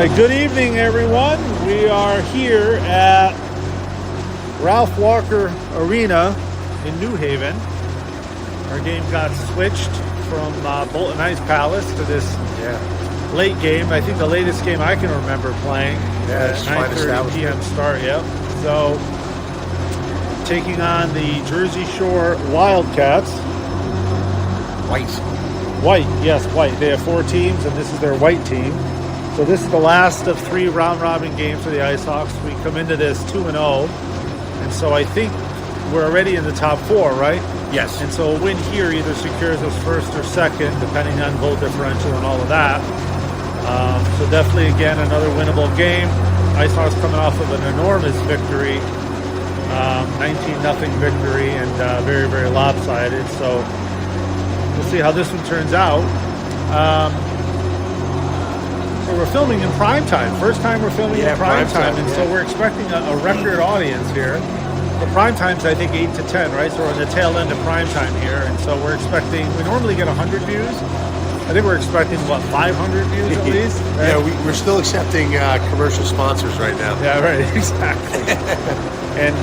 right, good evening, everyone. We are here at Ralph Walker Arena in New Haven. Our game got switched from Bolton Ice Palace to this late game. I think the latest game I can remember playing. Yeah, it's 9:30 p.m. start, yep. So, taking on the Jersey Shore Wildcats. White, yes, white. They have 4 teams, and this is their white team. So this is the last of 3 round-robin games for the Icehawks. We come into this 2-0, and so I think we're already in the top 4, right? Yes. And so a win here either secures us first or second, depending on goal differential and all of that. So definitely, again, another winnable game. Icehawks coming off of an enormous victory, 19-0 victory, and very, very lopsided. So we'll see how this one turns out. So we're filming in prime time. First time we're filming in prime time, and so we're expecting a record audience here. The prime time's, I think, 8 to 10, right? So we're on the tail end of prime time here, and so we're expecting. We normally get 100 views. I think we're expecting 500 views at least. Right? Yeah, we're still accepting commercial sponsors right now. Yeah, right. Exactly. And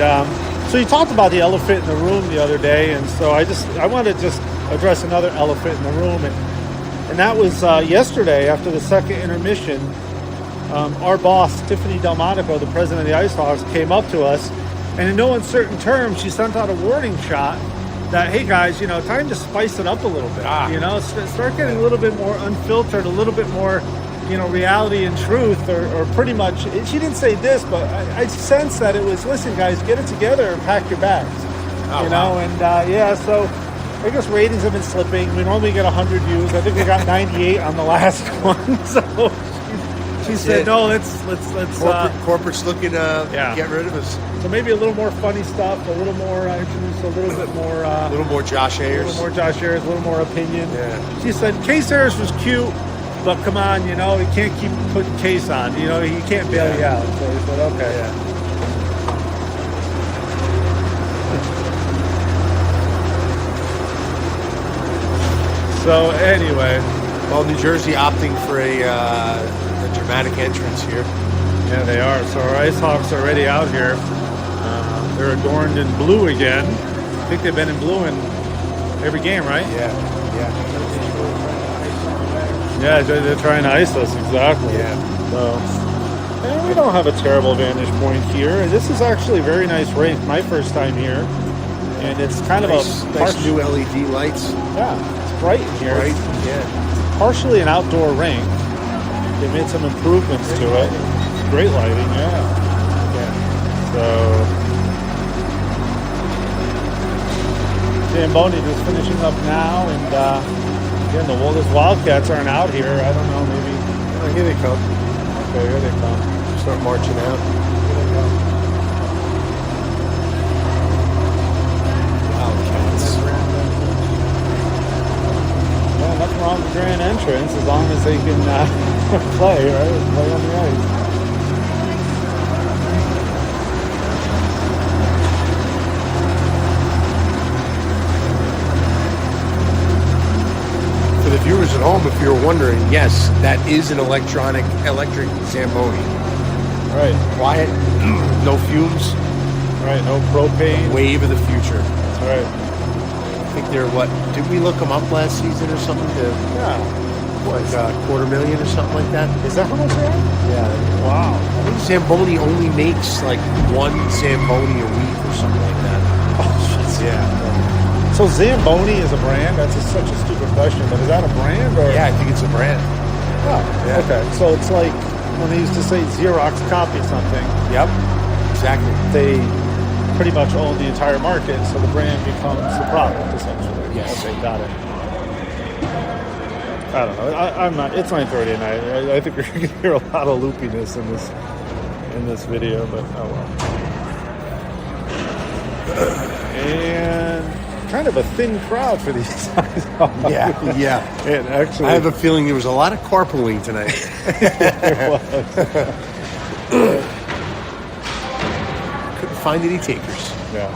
so you talked about the elephant in the room the other day, and so I want to just address another elephant in the room, and that was yesterday after the second intermission. Our boss, Tiffany Delmonico, the president of the Icehawks, came up to us, and in no uncertain terms, she sent out a warning shot that, hey guys, time to spice it up a little bit. Start getting a little bit more unfiltered, a little bit more, reality and truth, or pretty much. She didn't say this, but I sense that it was, listen guys, get it together and pack your bags. So I guess ratings have been slipping. We normally get 100 views. I think we got 98 on the last one. So she said, no, let's corporate's looking to get rid of us. So maybe a little more funny stuff, a little more introduce a little bit more, a little more Josh Ayers, a little more opinion. Yeah. She said Case Harris was cute, but come on, you can't keep putting Case on. He can't bail you out. So he said, okay. Yeah. So anyway, well, New Jersey opting for a dramatic entrance here. Yeah, they are. So our Icehawks are already out here. They're adorned in blue again. I think they've been in blue in every game, right? Yeah. Yeah, they're trying to ice us, exactly. Yeah. So, and we don't have a terrible vantage point here. This is actually a very nice rink. My first time here, and it's kind of a nice new LED lights. Yeah, it's bright in here. Right. Yeah. It's partially an outdoor rink. They made some improvements to it. Great lighting, yeah. So Zamboni just finishing up now, and again, the oldest Wildcats aren't out here. I don't know, maybe. Oh, here they come. Okay, here they come. Start marching out. Here they come. Wildcats. Yeah, nothing wrong with the grand entrance as long as they can play, right? Play on the ice. The viewers at home, if you're wondering, yes, that is an electric Zamboni. Right. Quiet, no fumes. Right, no propane. Wave of the future. That's right. I think they're did we look them up last season or something? $250,000 or something like that? Is that how much they are? Yeah. Wow. I think Zamboni only makes one Zamboni a week or something like that. Oh, shit. Yeah. So Zamboni is a brand? That's such a stupid question, but is that a brand? Or? Yeah, I think it's a brand. Oh, yeah. Okay. So it's like when they used to say Xerox copy something. Yep, exactly. They pretty much own the entire market, so the brand becomes the product, essentially. Yes. Okay, got it. I don't know. I'm not. It's 9:30 at night. I think we're going to hear a lot of loopiness in this video, but oh well. And kind of a thin crowd for these guys. Yeah. And actually, I have a feeling there was a lot of carpooling tonight. there was. Couldn't find any takers. Yeah.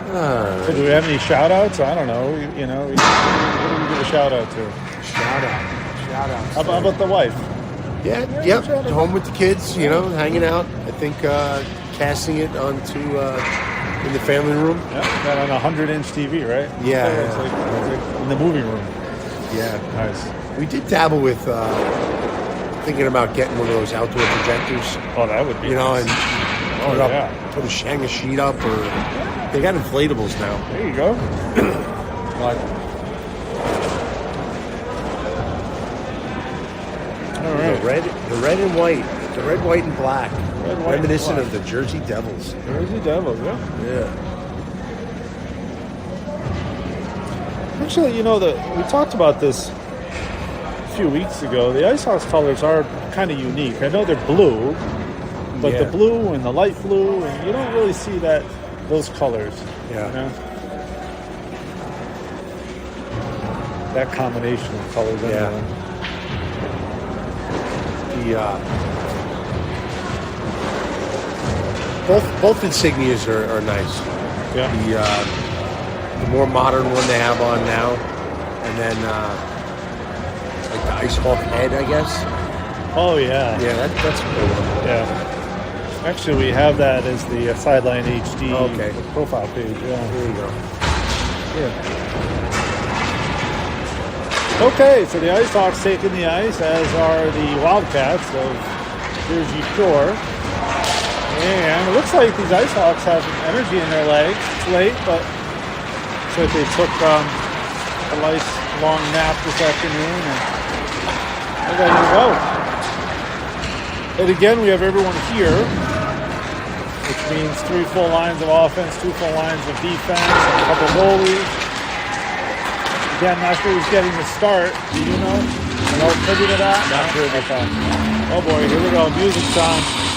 So do we have any shout outs? I don't know. Who do we give a shout out to? Shout How about the wife? Yeah, Yeah, yep. sure. Home with the kids, hanging out. I think casting it onto in the family room. Yeah, got on a 100-inch TV, right? Yeah, It's like in the movie room. Yeah. Nice. We did dabble with thinking about getting one of those outdoor projectors. Oh, that would be nice. And Oh, put it up, yeah. hang a sheet up, or they got inflatables now. There you go. Like, all right. The red and white, the red, white, and black, Red, white, reminiscent and of the Jersey Devils. Jersey Devils, yeah. Yeah. Actually, we talked about this a few weeks ago. The Icehawks colors are kind of unique. I know they're blue, but the blue and the light blue, and you don't really see those colors. Yeah. That combination of colors. Yeah. Both insignias are nice. Yeah. The more modern one they have on now, and then like the Icehawk head, I guess. Oh yeah. Yeah, that's a cool one. Yeah. Actually, we have that as the Sideline HD profile page. Yeah. There you go. Yeah. Okay, so the Icehawks taking the ice, as are the Wildcats of Jersey Shore. And it looks like these Icehawks have energy in their legs. It's late, but looks like they took a nice long nap this afternoon, and they're ready to go. And again, we have everyone here, which means 3 full lines of offense, 2 full lines of defense, and a couple goalies. Again, not sure who's getting the start. Do you know? No privy to that? Not privy. Okay. Oh boy, here we go. Music's on.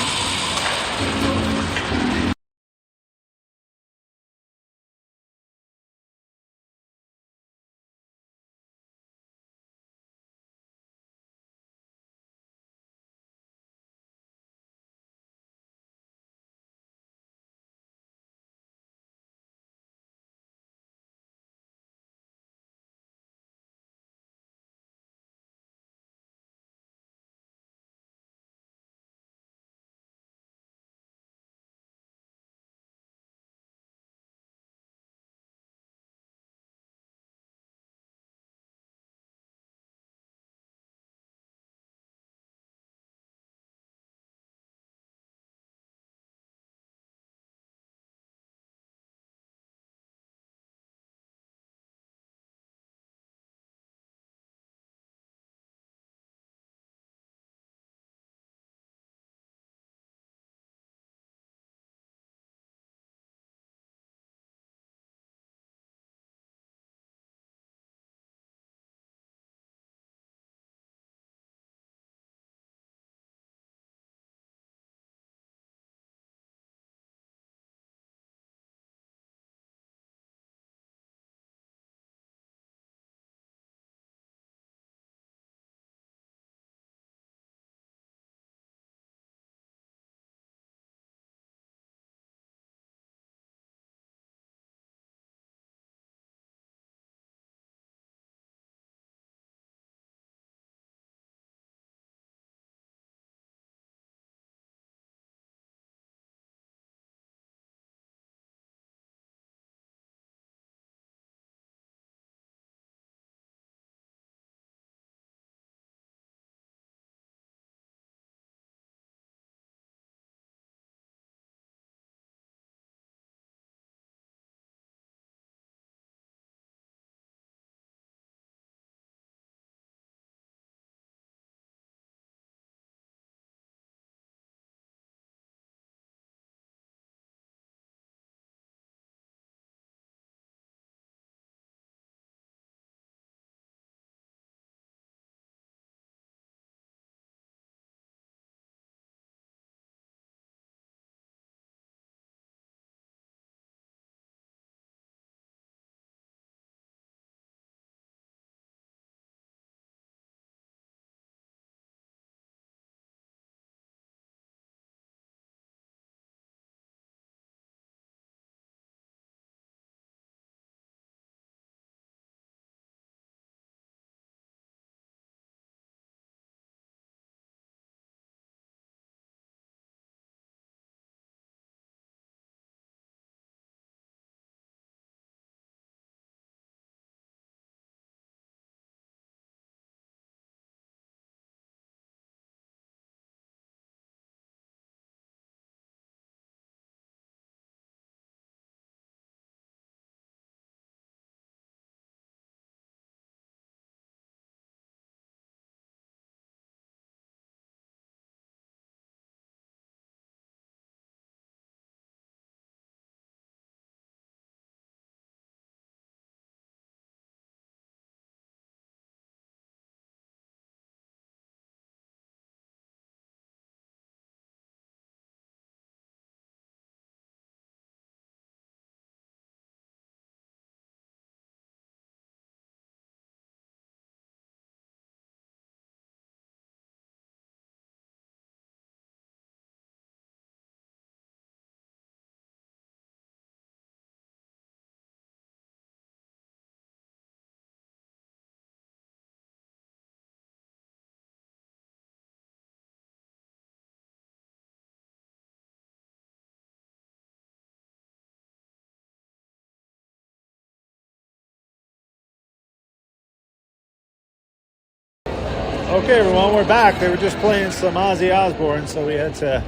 Okay, everyone, we're back. They were just playing some Ozzy Osbourne, so we had to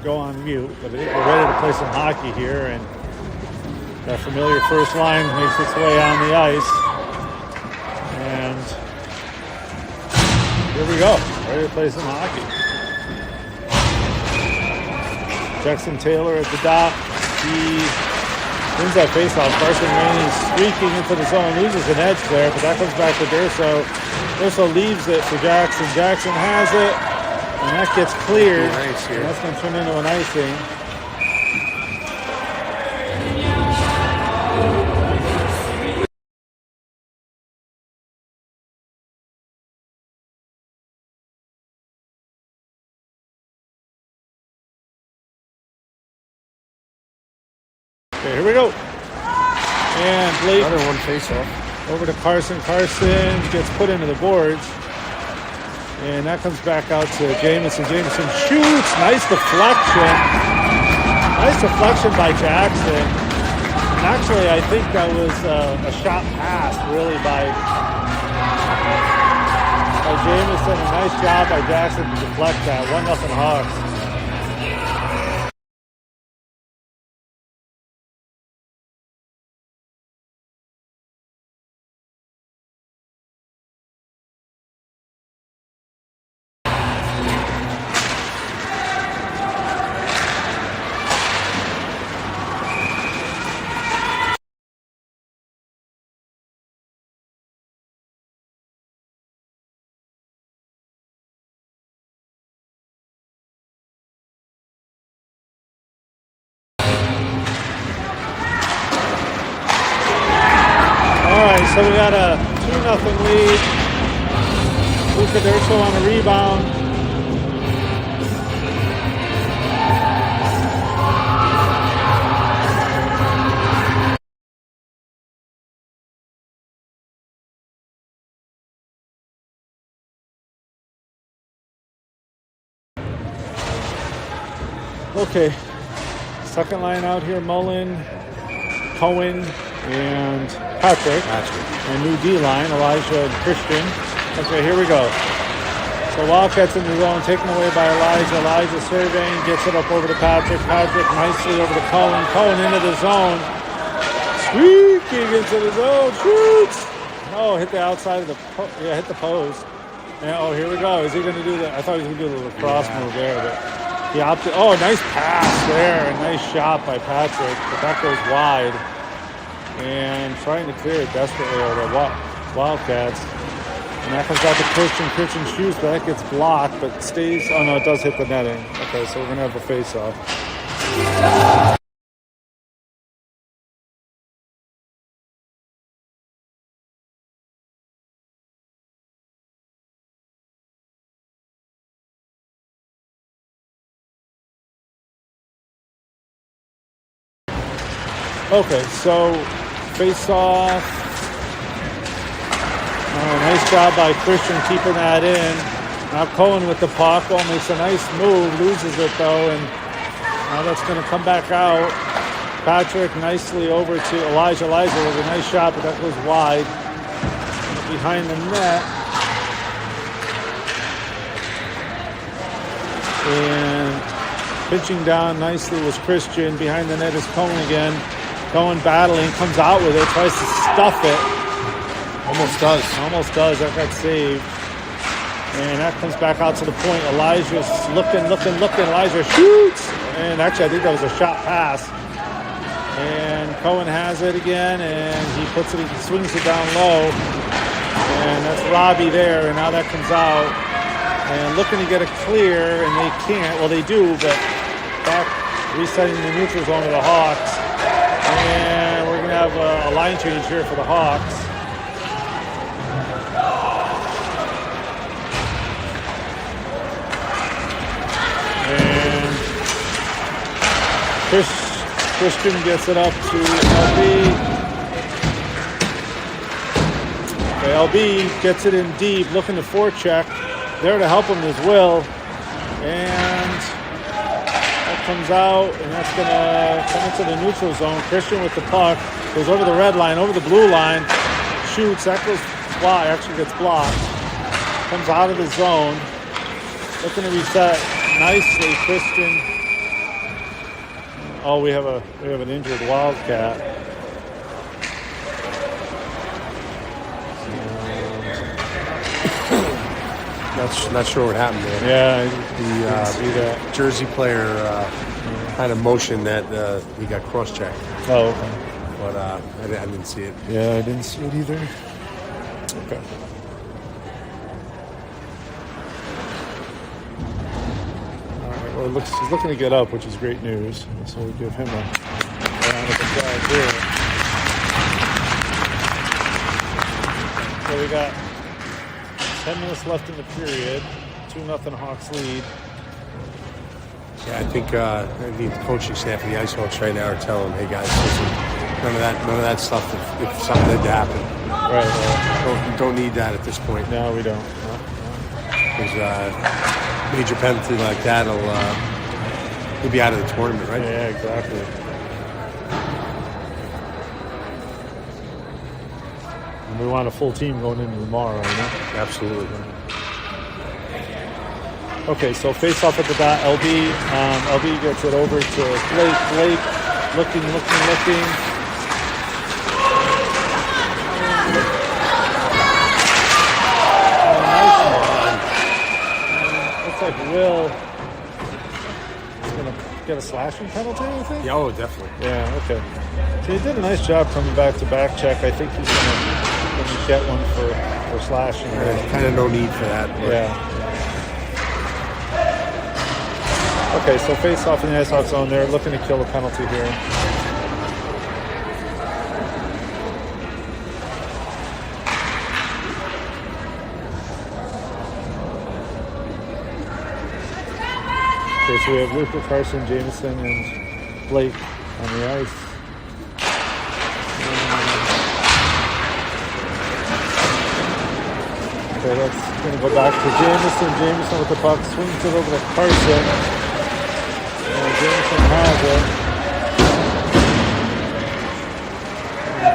go on mute. But we're ready to play some hockey here, and that familiar first line makes its way on the ice. And here we go, ready to play some hockey. Jackson Taylor at the dot. He wins that faceoff. Carson Rainey's streaking into the zone, loses an edge there, but that comes back to Durso. Durso leaves it for Jackson. Jackson has it, and that gets cleared. Nice here. And that's going to turn into an icing. Okay, here we go. And Blake. Another one face-off. Over to Carson. Carson gets put into the boards. And that comes back out to Jamison. Jamison shoots. Nice deflection. Nice deflection by Jackson. And actually, I think that was a shot pass, really, by Jamison. A nice job by Jackson to deflect that. 1-0 Hawks. So we got a 2-0 lead. Luka Durso on a rebound. Okay, second line out here, Mullen, Cohen, and Patrick. And new D-line, Elijah and Christian. Okay, here we go. So Wildcats in the zone, taken away by Elijah. Elijah surveying, gets it up over to Patrick. Patrick nicely over to Cohen. Cohen into the zone. Squeaking into the zone. Shoots! No, hit the outside of the hit the post. And, oh, here we go. Is he going to do that? I thought he was going to do the lacrosse move there, but he opted. Oh, nice pass there. A nice shot by Patrick, but that goes wide. And trying to clear it desperately over the Wildcats. And that comes back to Christian. Christian shoots, but that gets blocked, but stays. Oh, no, it does hit the netting. Okay, so we're going to have a face-off. Okay, so face-off. Nice job by Christian keeping that in. Now Cohen with the puck. Oh, makes a nice move. Loses it, though, and now that's going to come back out. Patrick nicely over to Elijah. Elijah with a nice shot, but that goes wide. Behind the net. And pitching down nicely was Christian. Behind the net is Cohen again. Cohen battling, comes out with it, tries to stuff it. Almost does. Almost does. That got saved. And that comes back out to the point. Elijah's looking. Elijah shoots. And actually, I think that was a shot pass. And Cohen has it again, and he puts it, he swings it down low. And that's Robbie there, and now that comes out. And looking to get it clear, and they can't. Well, they do, but back resetting the neutral zone to the Hawks. And we're going to have a line change here for the Hawks. And Christian gets it up to LB. Okay, LB gets it in deep, looking to forecheck. There to help him is Will. And that comes out, and that's going to come into the neutral zone. Christian with the puck. Goes over the red line, over the blue line. Shoots. That goes fly. Actually gets blocked. comes out of the zone. Looking to reset nicely, Christian. Oh, we have an injured Wildcat. Not sure what happened there. Yeah, The Jersey player kind of motioned that he got cross-checked. Oh, okay. But I didn't see it. Yeah, I didn't see it either. Okay. All right. Well, he's looking to get up, which is great news. So we give him a round of applause here. So we got 10 minutes left in the period. 2-0 Hawks lead. Yeah, I think the coaching staff of the Icehawks right now are telling them, "Hey guys, listen, none of that stuff. If something did happen, Right. don't need that at this point. No, we don't. Because major penalty like that he'll be out of the tournament, right? Yeah, exactly. And we want a full team going into tomorrow, you know? Absolutely. Okay, so face off at the bat, LB. LB gets it over to Blake. Blake looking. Looks like Will is going to get a slashing penalty, I think? Yeah, oh, definitely. Yeah, okay. So he did a nice job coming back to back check. I think he's going to get one for slashing. Kind of no need for that. But. Yeah. Okay, so face off in the Icehawks zone. They're looking to kill a penalty here. Okay, so we have Luca, Carson, Jameson, and Blake on the ice. Okay, that's going to go back to Jameson. Jameson with the puck, swings it over to Carson. Jameson has it.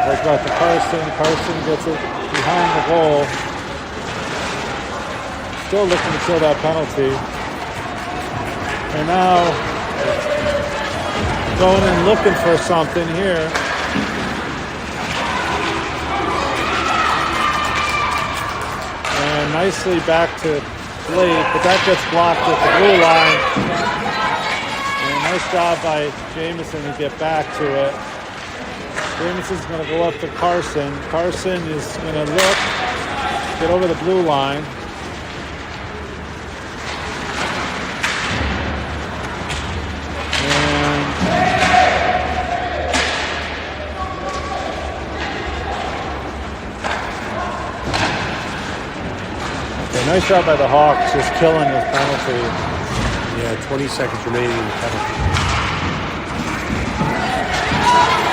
Goes back to Carson. Carson gets it behind the goal. Still looking to kill that penalty. And now going and looking for something here. And nicely back to Blake, but that gets blocked at the blue line. Nice job by Jameson to get back to it. Jameson's going to go up to Carson. Carson is going to look, get over the blue line. Nice job by the Hawks, just killing this penalty. Yeah, 20 seconds remaining in the penalty.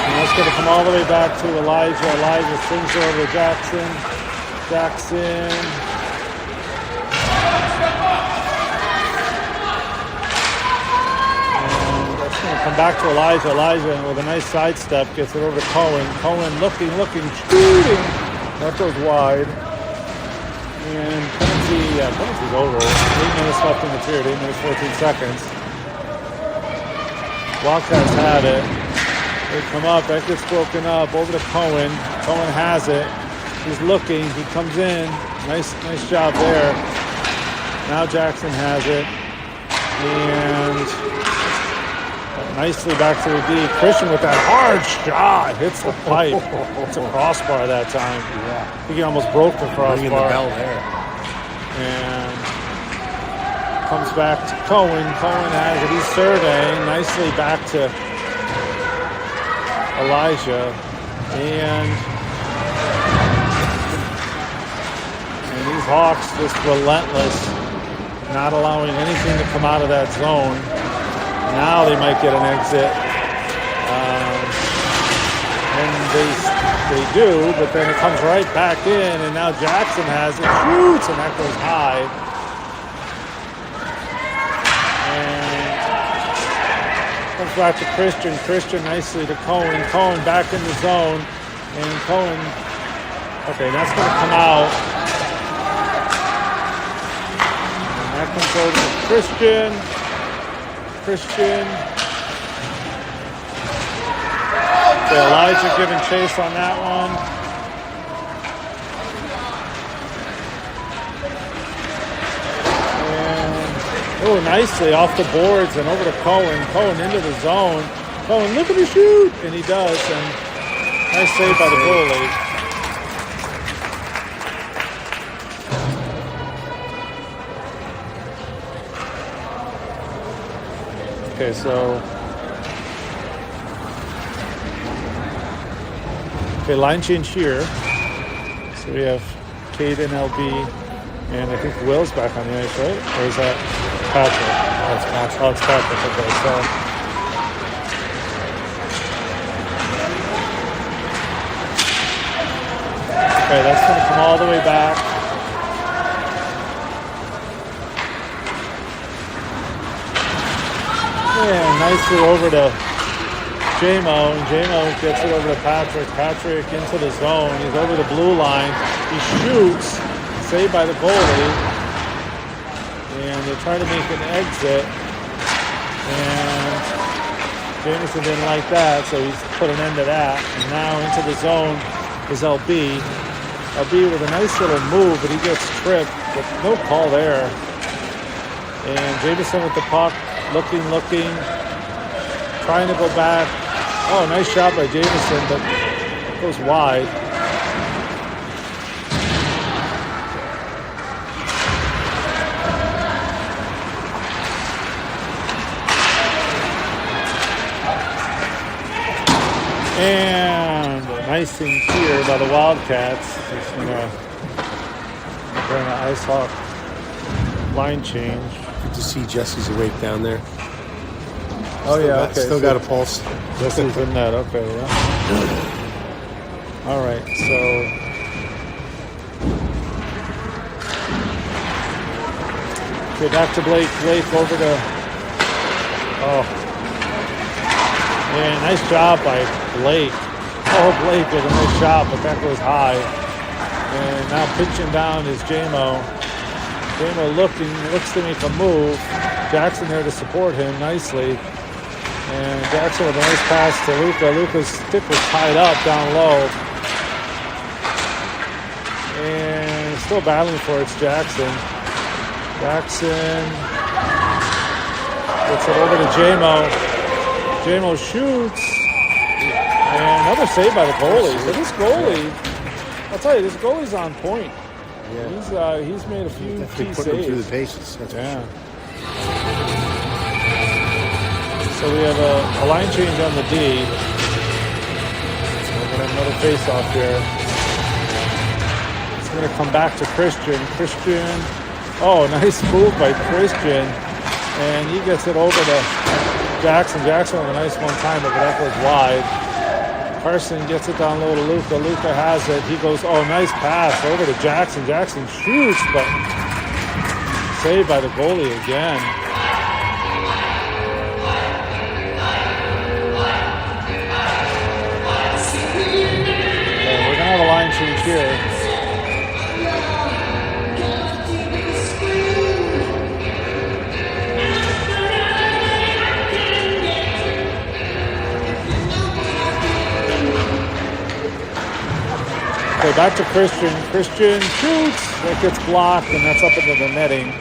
And that's going to come all the way back to Elijah. Elijah swings over to Jackson. Jackson. And that's going to come back to Elijah. Elijah with a nice sidestep gets it over to Cohen. Cohen looking, shooting. That goes wide. And penalty's over. 8 minutes left in the period, 8 minutes, 14 seconds. Wildcats had it. They come up, that gets broken up, over to Cohen. Cohen has it. He's looking, he comes in. Nice job there. Now Jackson has it. And nicely back to the D. Christian with that hard shot. Hits the pipe. It's a crossbar that time. Yeah. I think he almost broke the crossbar. Ringing the bell there. And comes back to Cohen. Cohen has it. He's surveying. Nicely back to Elijah. And these Hawks just relentless, not allowing anything to come out of that zone. Now they might get an exit. And they do, but then it comes right back in, and now Jackson has it, shoots, and that goes high. And comes back to Christian. Christian nicely to Cohen. Cohen back in the zone, and Cohen, okay, that's going to come out. That comes over to Christian. Okay, Elijah giving chase on that one. Oh, nicely off the boards and over to Cohen. Cohen into the zone. Cohen looking to shoot, and he does. And nice save by the goalie. Okay, so line change here. So we have Caden, LB, and I think Will's back on the ice, right? Or is that Patrick? Oh, it's Patrick. Oh, it's Patrick. Okay, so that's going to come all the way back. And nicely over to J-Mo, and J-Mo gets it over to Patrick. Patrick into the zone. He's over the blue line. He shoots. Saved by the goalie. And they're trying to make an exit. And Jameson didn't like that, so he's put an end to that. And now into the zone is LB. LB with a nice little move, but he gets tripped. But no call there. And Jameson with the puck. Looking. Trying to go back. Oh, nice shot by Jameson, but it goes wide. And a nice thing here by the Wildcats. Just gonna bring an Icehawk line change. Good to see Jesse's awake down there. Oh, yeah, okay. Still got a pulse. Jesse's in that, okay, yeah. All right, so okay, back to Blake. Blake over to man, nice job by Blake. Oh, Blake with a nice shot, but that goes high. And now pitching down is J-Mo. J-Mo looks to make a move. Jackson there to support him nicely. And Jackson with a nice pass to Luka. Luka's stick was tied up down low. And still battling for it. It's Jackson. Jackson gets it over to J-Mo. J-Mo shoots. And another save by the goalie. So this goalie, I'll tell you, this goalie's on point. Yeah. He's made a few key saves. Put him through the paces. That's yeah. So we have a line change on the D. So we're going to have another face-off here. It's going to come back to Christian. Oh, nice move by Christian. And he gets it over to Jackson. Jackson with a nice one-timer, but that goes wide. Carson gets it down low to Luka. Luka has it. He goes, oh, nice pass over to Jackson. Jackson shoots, but saved by the goalie again. We're going to have a line change here. Okay, back to Christian. Christian shoots. That gets blocked, and that's up into the netting.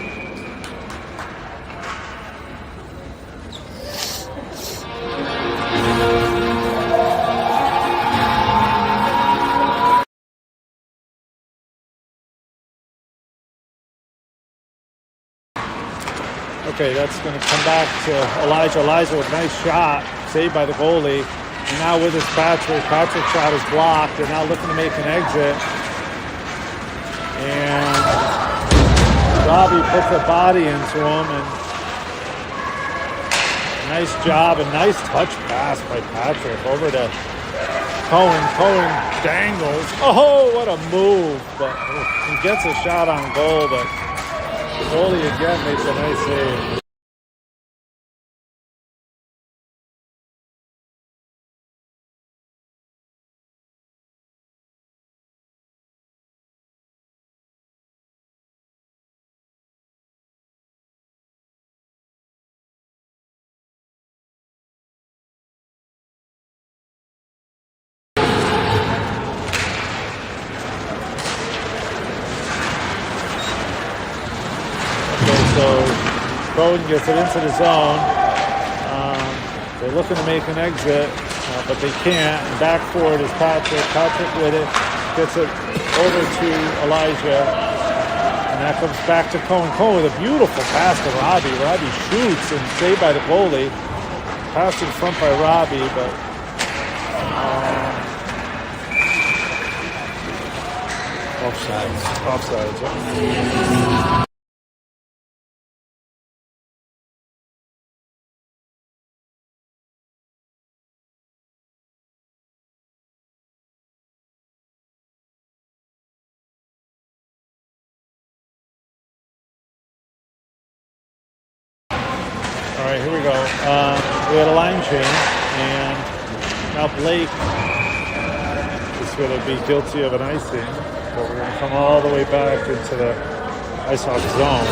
Okay, that's going to come back to Elijah. Elijah with a nice shot, saved by the goalie. And now with his Patrick. Patrick's shot is blocked. They're now looking to make an exit. And Robbie puts a body into him. And nice job. A nice touch pass by Patrick over to Cohen. Cohen dangles. Oh, what a move. But he gets a shot on goal. But the goalie again makes a nice save. So Bowden gets it into the zone. They're looking to make an exit, but they can't. And back forward is Patrick. Patrick with it. Gets it over to Elijah. And that comes back to Cohen. Cohen with a beautiful pass to Robbie. Robbie shoots and saved by the goalie. Passed in front by Robbie, but Offsides. Offsides. Yeah. All right, here we go. We had a line change, and now Blake is going to be guilty of an icing, but we're going to come all the way back into the Icehawks zone.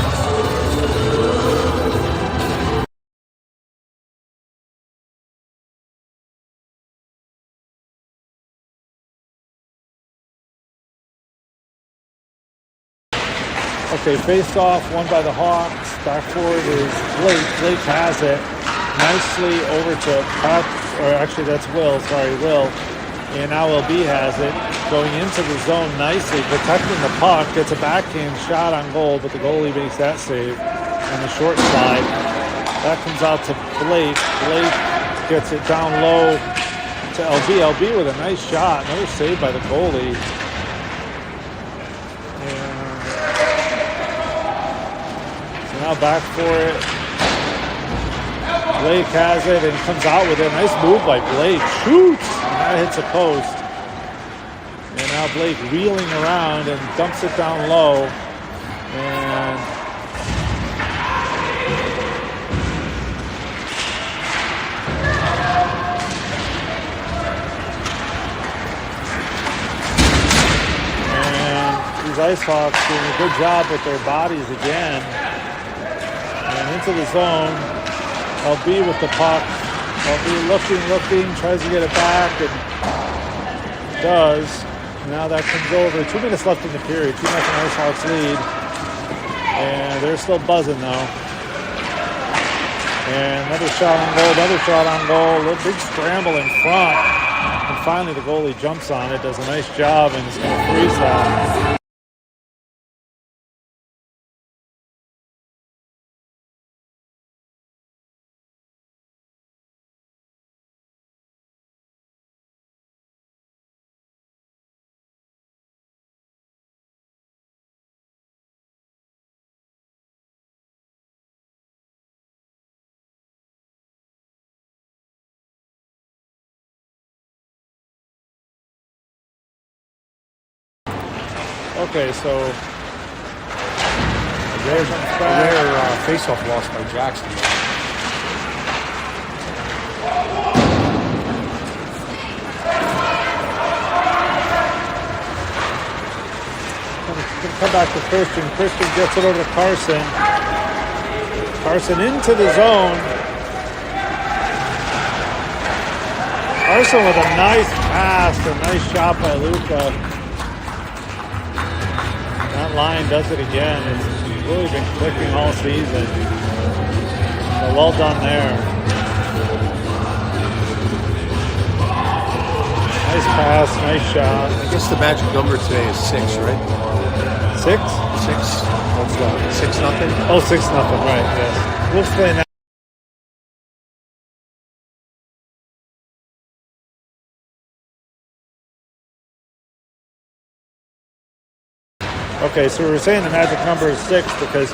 Okay, face off, won by the Hawks. Back forward is Blake. Blake has it nicely over to Pat, or actually that's Will. Sorry, Will. And now LB has it going into the zone nicely, protecting the puck. Gets a backhand shot on goal, but the goalie makes that save on the short side. That comes out to Blake. Blake gets it down low to LB. LB with a nice shot. Another save by the goalie. Now back for it. Blake has it and comes out with it. Nice move by Blake. Shoots! And that hits a post. And now Blake wheeling around and dumps it down low. And these Icehawks doing a good job with their bodies again. And into the zone. LB with the puck. LB looking, tries to get it back, and does. Now that comes over. 2 minutes left in the period. 2-0 Icehawks lead. And they're still buzzing though. And another shot on goal, A little big scramble in front. And finally the goalie jumps on it, does a nice job, and is going to freeze that. Okay, so Their face-off loss by Jackson. Gonna come back to Christian. Christian gets it over to Carson. Carson into the zone. Carson with a nice pass, a nice shot by Luca. That line does it again. It's really been clicking all season. So well done there. Nice pass, nice shot. I guess the magic number today is 6, right? 6? 6. What's that? 6-0. Oh, 6-0. Right. Yes. We'll explain that. Okay, so we were saying the magic number is 6 because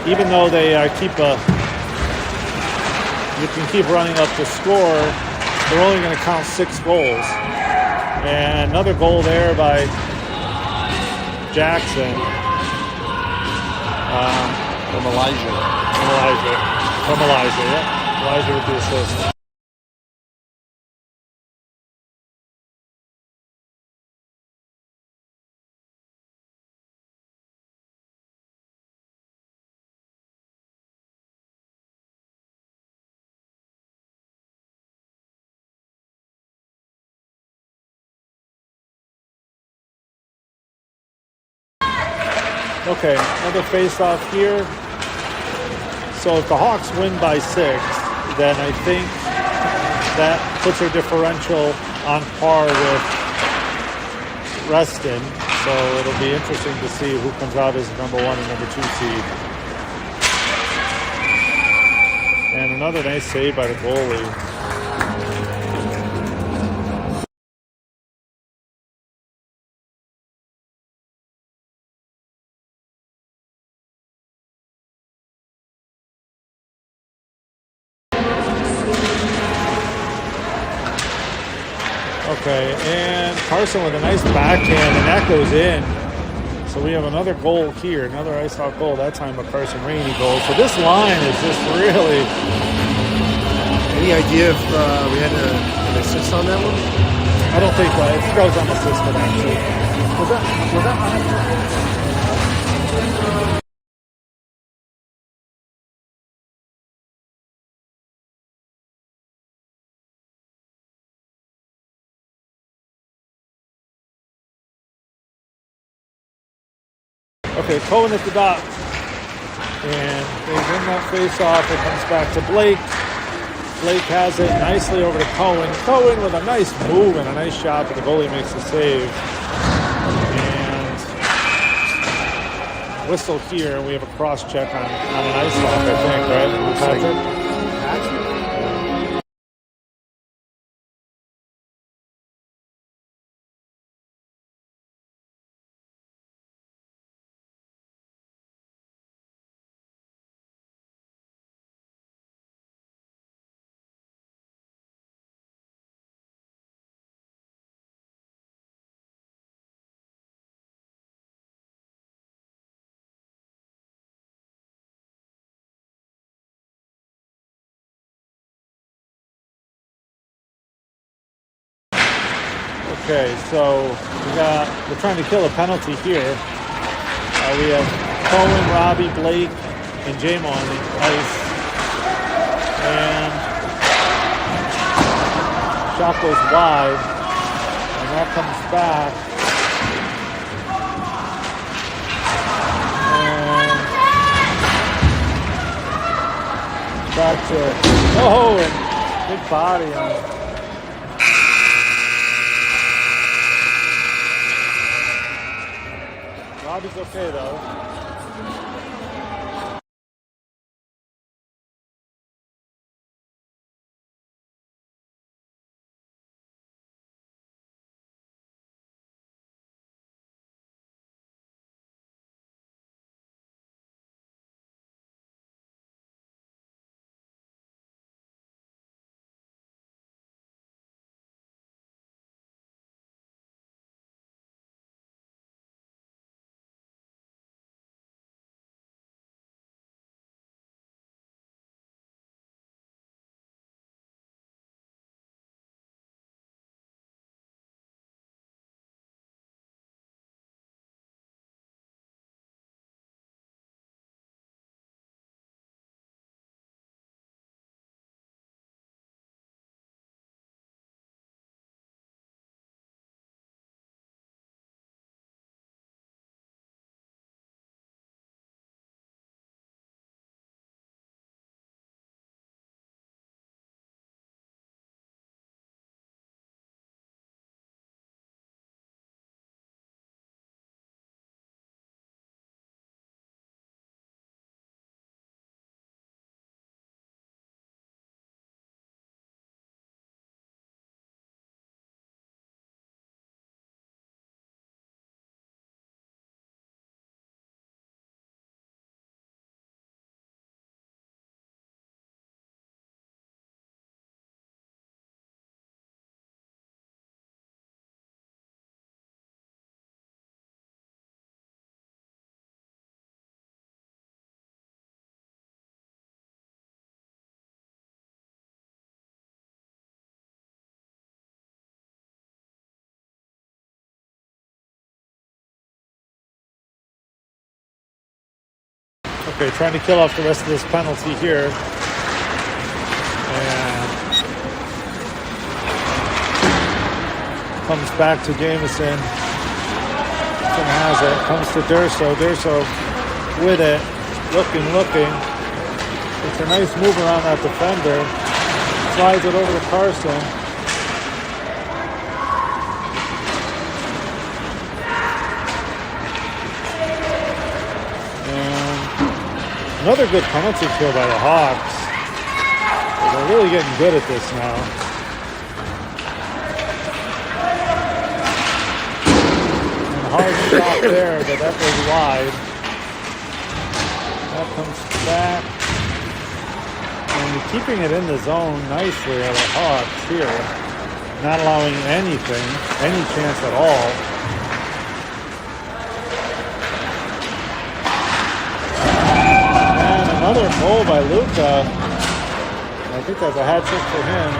even though they you can keep running up the score, they're only going to count 6 goals. And another goal there by Jackson. From Elijah. From Elijah, yeah. Elijah with the assist. Okay, another face-off here. So if the Hawks win by 6, then I think that puts their differential on par with Reston. So it'll be interesting to see who comes out as number 1 and number 2 seed. And another nice save by the goalie. Okay, and Carson with a nice backhand, and that goes in. So we have another goal here, another Icehawk goal, that time a Carson Rainey goal. So this line is just really... Any idea if we had an assist on that one? I don't think that. It goes unassisted, actually. Was that unassisted? Okay, Cohen at the dot. And they win that face-off. It comes back to Blake. Blake has it nicely over to Cohen. Cohen with a nice move and a nice shot, but the goalie makes the save. And whistle here. We have a cross-check on an ice lock, I think, right? Patrick? Okay, so we're trying to kill a penalty here. We have Cohen, Robbie, Blake, and Jamon on the ice. And shot goes wide, and that comes back. And back to and big body on it. Robbie's okay, though. Okay, trying to kill off the rest of this penalty here. And comes back to Jamison. Smithson has it. Comes to Durso. Durso with it. Looking. It's a nice move around that defender. Slides it over to Carson. And another good penalty kill by the Hawks. They're really getting good at this now. And hard shot there, but that was wide. That comes back. And keeping it in the zone nicely are the Hawks here. Not allowing anything, any chance at all. And another goal by Luka. I think that's a hat trick for him.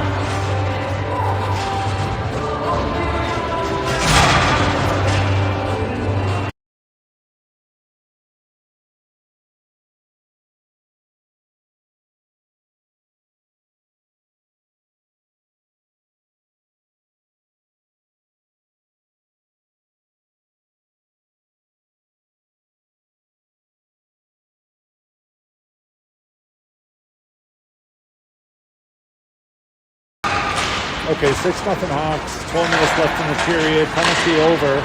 Okay, 6-0 Hawks. 12 minutes left in the period. Penalty over.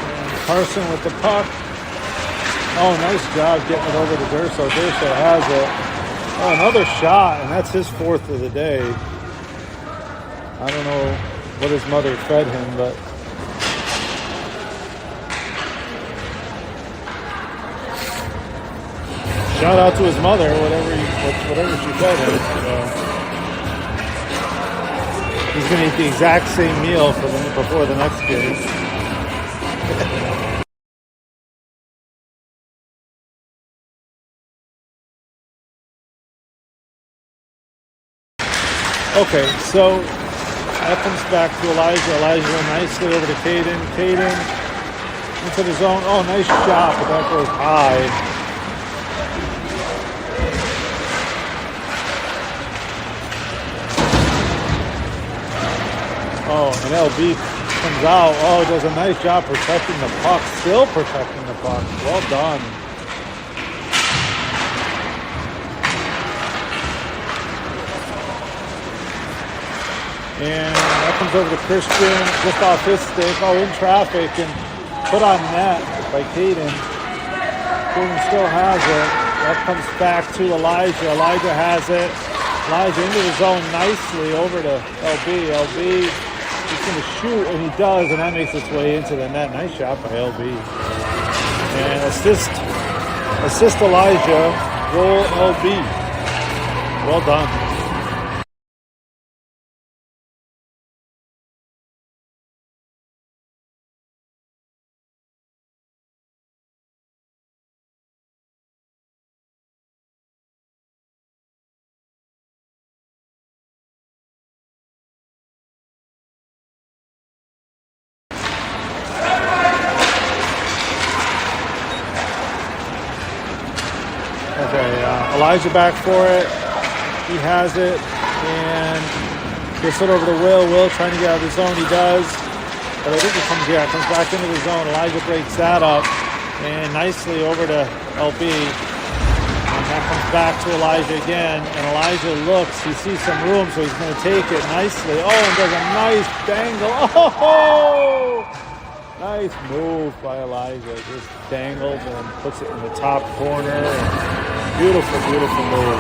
And Carson with the puck. Oh, nice job getting it over to Durso. Durso has it. Oh, another shot, and that's his fourth of the day. I don't know what his mother fed him, but shout out to his mother, whatever she fed him. He's going to eat the exact same meal before the next game. Okay, so that comes back to Elijah. Elijah nicely over to Caden. Caden into the zone. Oh, nice shot, but that goes high. Oh, and LB comes out. Oh, does a nice job protecting the puck. Still protecting the puck. Well done. And that comes over to Christian, just off his stick. Oh, in traffic and put on net by Caden. Caden still has it. That comes back to Elijah. Elijah has it. Elijah into the zone nicely over to LB. LB. He's going to shoot, and he does, and that makes its way into the net. Nice shot by LB. And assist Elijah, goal LB. Well done. Okay, Elijah back for it. He has it, and gets it over to Will. Will trying to get out of the zone. He does, but I think it comes back into the zone. Elijah breaks that up, and nicely over to LB. And that comes back to Elijah again, and Elijah looks. He sees some room, so he's going to take it nicely. Oh, and does a nice dangle. Oh! Nice move by Elijah. Just dangles and puts it in the top corner. Beautiful, beautiful move.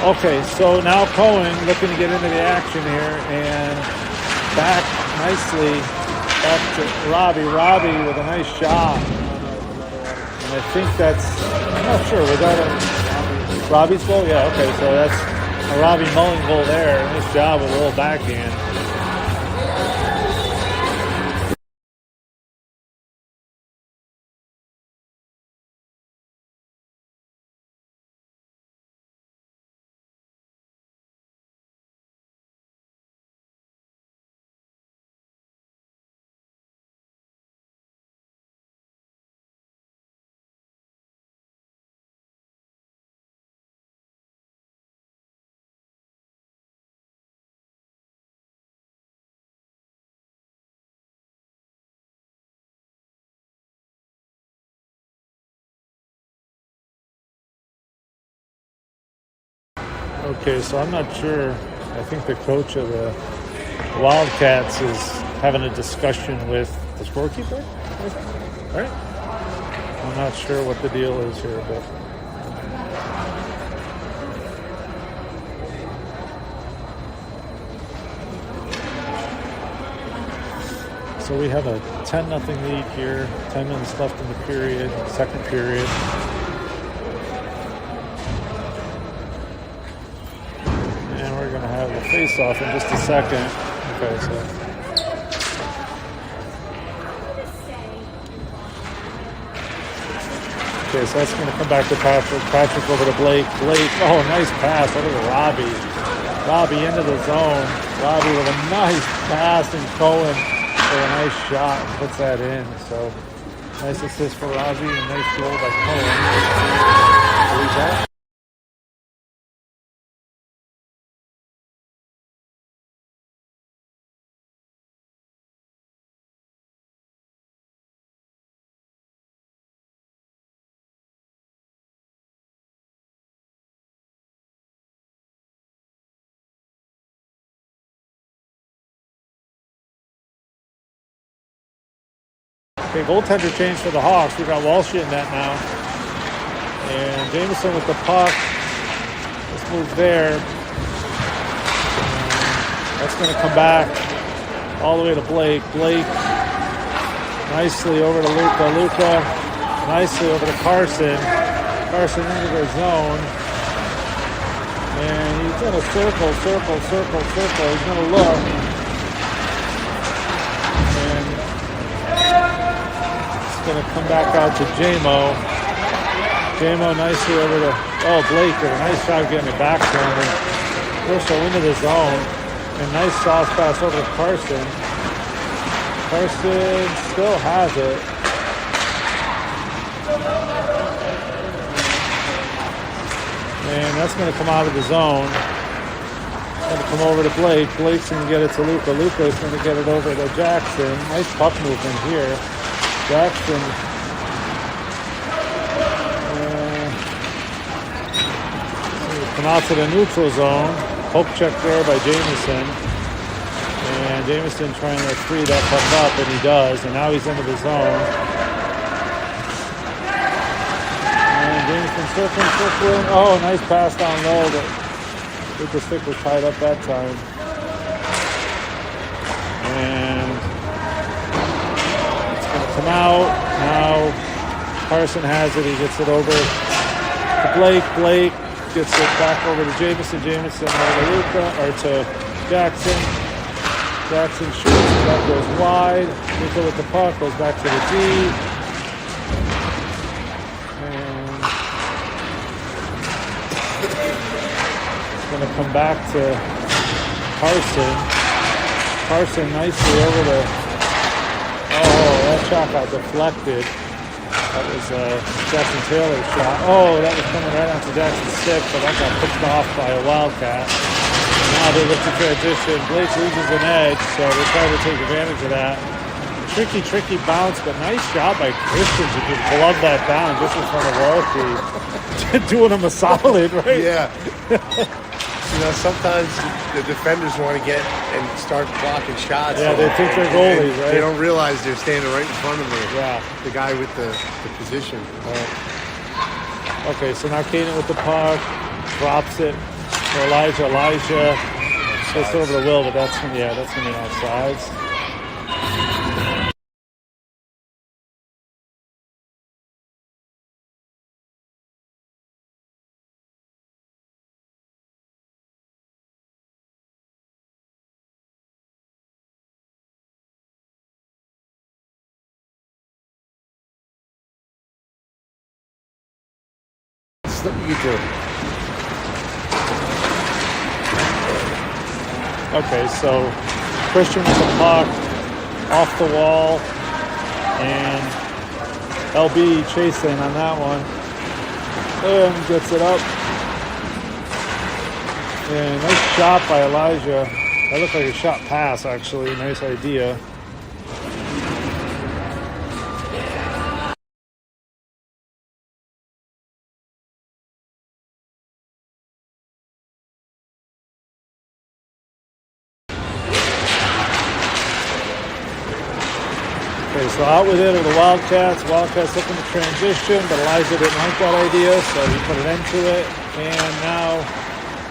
Okay, so now Cohen looking to get into the action here, and back nicely back to Robbie. Robbie with a nice shot. And I think that's, I'm not sure, was that a Robbie's goal? Yeah, okay, so that's a Robbie Mullen goal there. Nice job with a little backhand. Okay, so I'm not sure. I think the coach of the Wildcats is having a discussion with the scorekeeper, right? I'm not sure what the deal is here, but so we have a 10-0 lead here. 10 minutes left in the period, second period. And we're going to have a face-off in just a second. Okay, so that's going to come back to Patrick. Patrick over to Blake. Blake, oh, nice pass over to Robbie. Robbie into the zone. Robbie with a nice pass, and Cohen with a nice shot and puts that in. So nice assist for Robbie and nice goal by Cohen. Okay, goaltender change for the Hawks. We got Walsh in that now. And Jameson with the puck. Let's move there. And that's going to come back all the way to Blake. Blake nicely over to Luca. Luca nicely over to Carson. Carson into their zone. And he's in a circle. He's going to look. Going to come back out to Jamo. Jamo nicely over to Blake with a nice shot getting it back to him. And Crystal into the zone. And nice sauce pass over to Carson. Carson still has it. And that's going to come out of the zone. It's going to come over to Blake. Blake's going to get it to Luca. Luca's going to get it over to Jackson. Nice puck movement here. Jackson come out to the neutral zone. Poke check there by Jameson. And Jameson trying to free that puck up, and he does. And now he's into the zone. And Jameson circling. Oh, nice pass down low, but Lucas stick was tied up that time. And come out. Now Carson has it. He gets it over to Blake. Blake gets it back over to Jameson. Jameson over to Luca, or to Jackson. Jackson shoots. That goes wide. Luca with the puck goes back to the D. And it's going to come back to Carson. Carson nicely over to. That shot got deflected. That was Jackson Taylor's shot. Oh, that was coming right onto Jackson's stick, but that got pushed off by a Wildcat. Now they look to transition. Blake loses an edge, so they're trying to take advantage of that. Tricky bounce, but nice shot by Christian to just glove that down just in front of Walkie. Doing him a solid, right? Yeah. Sometimes the defenders want to get and start blocking shots. Yeah, they think they're goalies, right? They don't realize they're standing right in front of me. Yeah. The guy with the position. Right. Okay, so now Kaden with the puck. Drops it for Elijah. Elijah goes over to Will, but that's going to be offsides. You do. Okay, so Christian with the puck off the wall, and LB chasing on that one, and gets it up. And nice shot by Elijah. That looked like a shot pass, actually. Nice idea. Okay, so out with it are the Wildcats. Wildcats looking to transition, but Elijah didn't like that idea, so he put an end to it. And now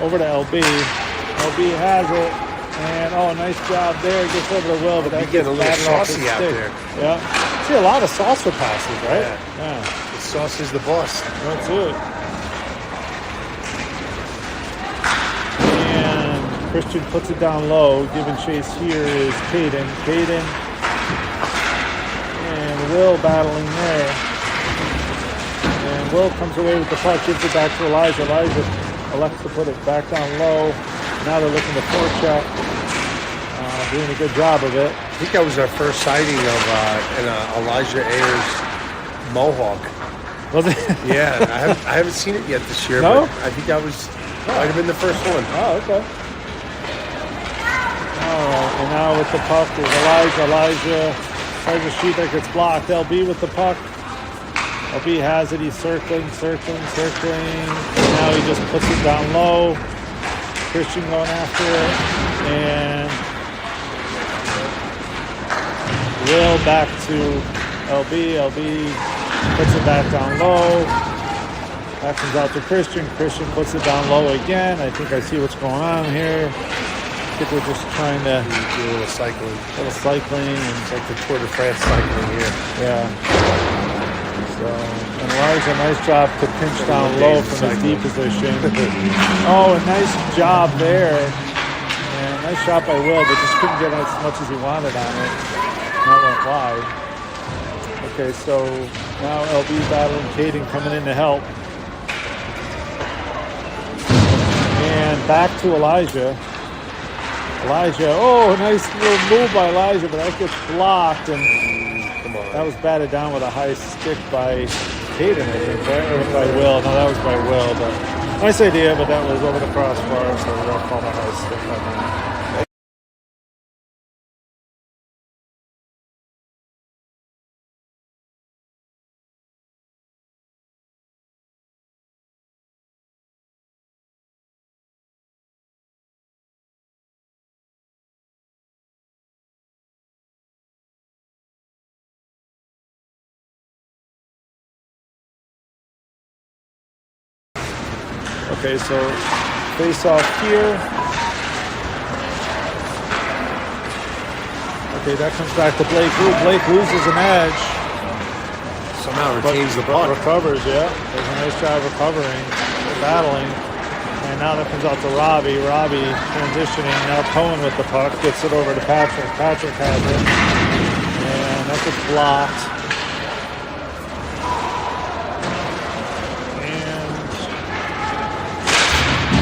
over to LB. LB has it. And, nice job there. Gets over to Will, but that gets getting a little batted off his saucy out stick. there. Yeah. See a lot of salsa passes, right? Yeah. The sauce is the boss. That's it. And Christian puts it down low. Giving chase here is Caden. Caden and Will battling there. And Will comes away with the puck, gives it back to Elijah. Elijah elects to put it back down low. Now they're looking to forecheck. Doing a good job of it. I think that was our first sighting of an Elijah Ayers Mohawk. Was it? Yeah, I haven't seen it yet this year. No? But I think that might have been the first one. Oh, okay. All right, and now with the puck is Elijah. Elijah tries to shoot that gets blocked. LB with the puck. LB has it. He's circling. And now he just puts it down low. Christian going after it. And Will back to LB. LB puts it back down low. That comes out to Christian. Christian puts it down low again. I think I see what's going on here. I think we're just trying to do a little cycling. It's like the Tour de France cycling here. Yeah. So, and Elijah, nice job to pinch down low from his D position. A nice job there. And nice shot by Will, but just couldn't get as much as he wanted on it. That went wide. Okay, so now LB battling Caden coming in to help. And back to Elijah. Nice little move by Elijah, but that gets blocked, and that was batted down with a high stick by Caden, I think, right? Or by Will. No, that was by Will, but nice idea, but that was over the crossbar, so we're going to call a high stick on that. Okay, so face off here. Okay, that comes back to Blake. Ooh, Blake loses an edge. Somehow retains the puck. Recovers, yeah. Does a nice job recovering. They're battling. And now that comes out to Robbie. Robbie transitioning. Now Cohen with the puck. Gets it over to Patrick. Patrick has it. And that gets blocked.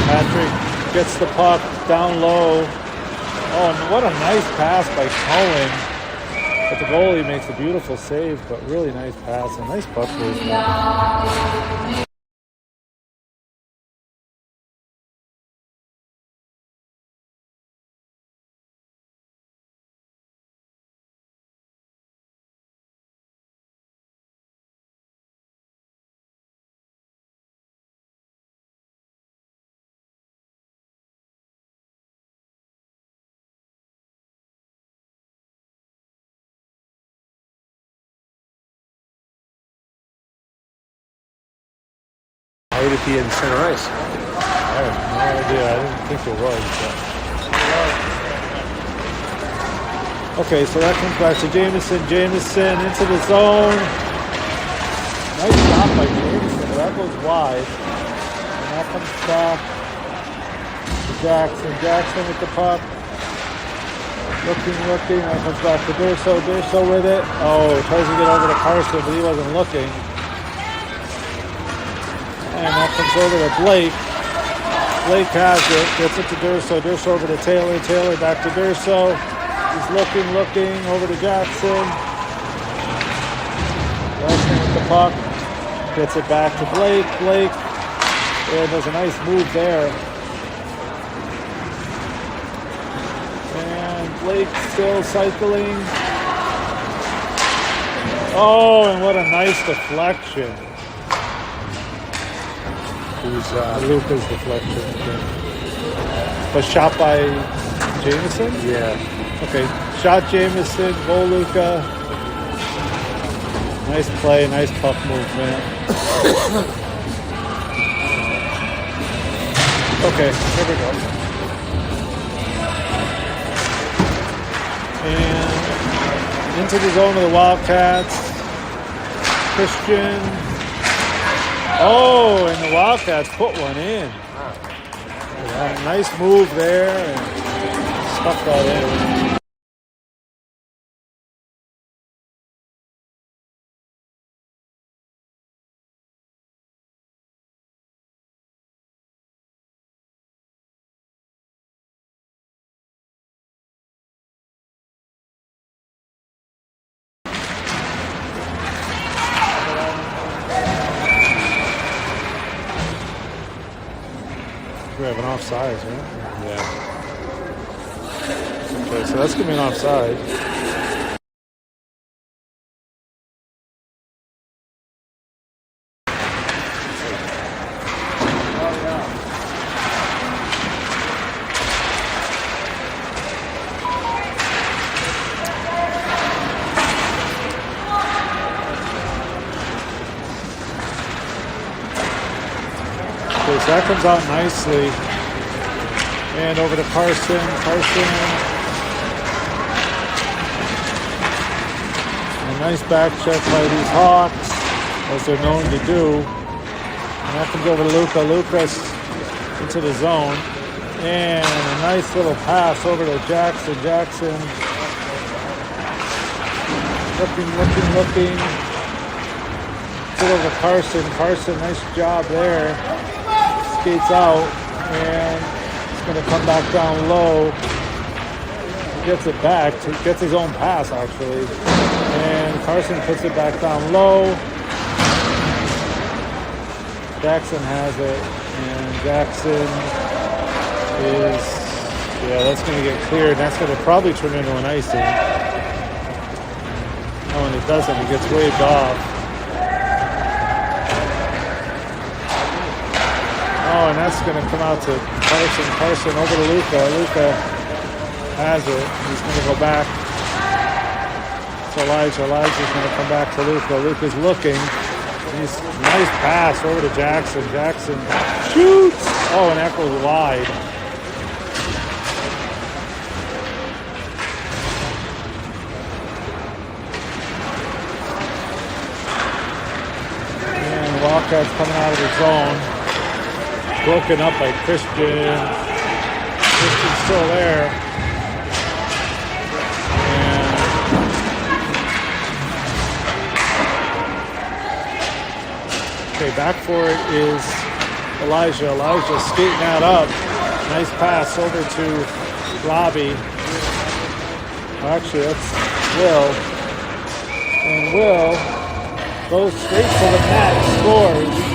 Patrick gets the puck down low. And what a nice pass by Cohen. But the goalie makes a beautiful save, but really nice pass and nice puck placement. How would it be in center ice? I have no idea. I didn't think it was. But... Okay, so that comes back to Jameson. Jameson into the zone. Nice stop by Jameson. That goes wide. And that comes back to Jackson. Jackson with the puck. Looking. That comes back to Durso. Durso with it. Tries to get over to Carson, but he wasn't looking. And that comes over to Blake. Blake has it. Gets it to Durso. Durso over to Taylor. Taylor back to Durso. He's looking. Over to Jackson. Jackson with the puck. Gets it back to Blake. Blake. And there's a nice move there. And Blake still cycling. And what a nice deflection. Luca's deflection. But shot by Jameson? Yeah. Okay. Shot Jameson, goal Luca. Nice play, nice puck movement. Okay, here we go. And into the zone of the Wildcats. Christian. Oh, and the Wildcats put one in. Yeah, nice move there and stuck that in. We have an offside, right? Yeah. Okay, so that's going to be an offside. Okay, so that comes out nicely. And over to Carson. A nice back check by these Hawks, as they're known to do. And that comes over to Luka. Lucas into the zone. And a nice little pass over to Jackson. Jackson looking. Get over to Carson. Carson, nice job there. Skates out. And he's going to come back down low. Gets it back. Gets his own pass, actually. And Carson puts it back down low. Jackson has it. And Jackson is... Yeah, that's going to get cleared. That's going to probably turn into an icing. Oh, and it doesn't. It gets waved off. Oh, and that's going to come out to Carson. Carson over to Luka. Luka has it. He's going to go back to Elijah. Elijah's going to come back to Luka. Luka's looking. He's nice pass over to Jackson. Jackson shoots. Oh, and that goes wide. And the Wildcats coming out of the zone. Broken up by Christian. Christian's still there. And okay, back for it is Elijah. Elijah skating that up. Nice pass over to Robbie. Actually, that's Will. And Will goes straight to the net, scores.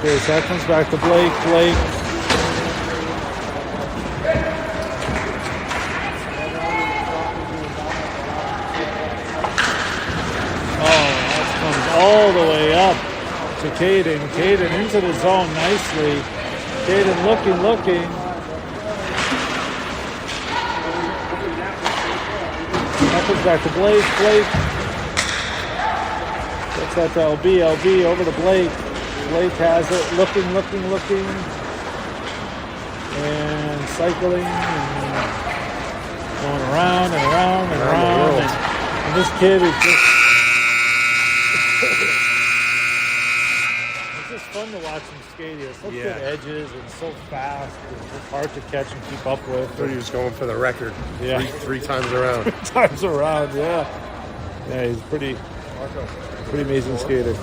Okay, so that comes back to Blake. Blake. Oh, that comes all the way up to Caden. Caden into the zone nicely. Caden looking. That comes back to Blake. Blake. Gets that to LB. LB over to Blake. Blake has it, looking, and cycling, and going around. And this kid is just, it's just fun to watch him skate. He has such good edges and so fast, and it's hard to catch and keep up with. I thought he was going for the record. Yeah. Three times around. Yeah. Yeah, he's pretty amazing skater.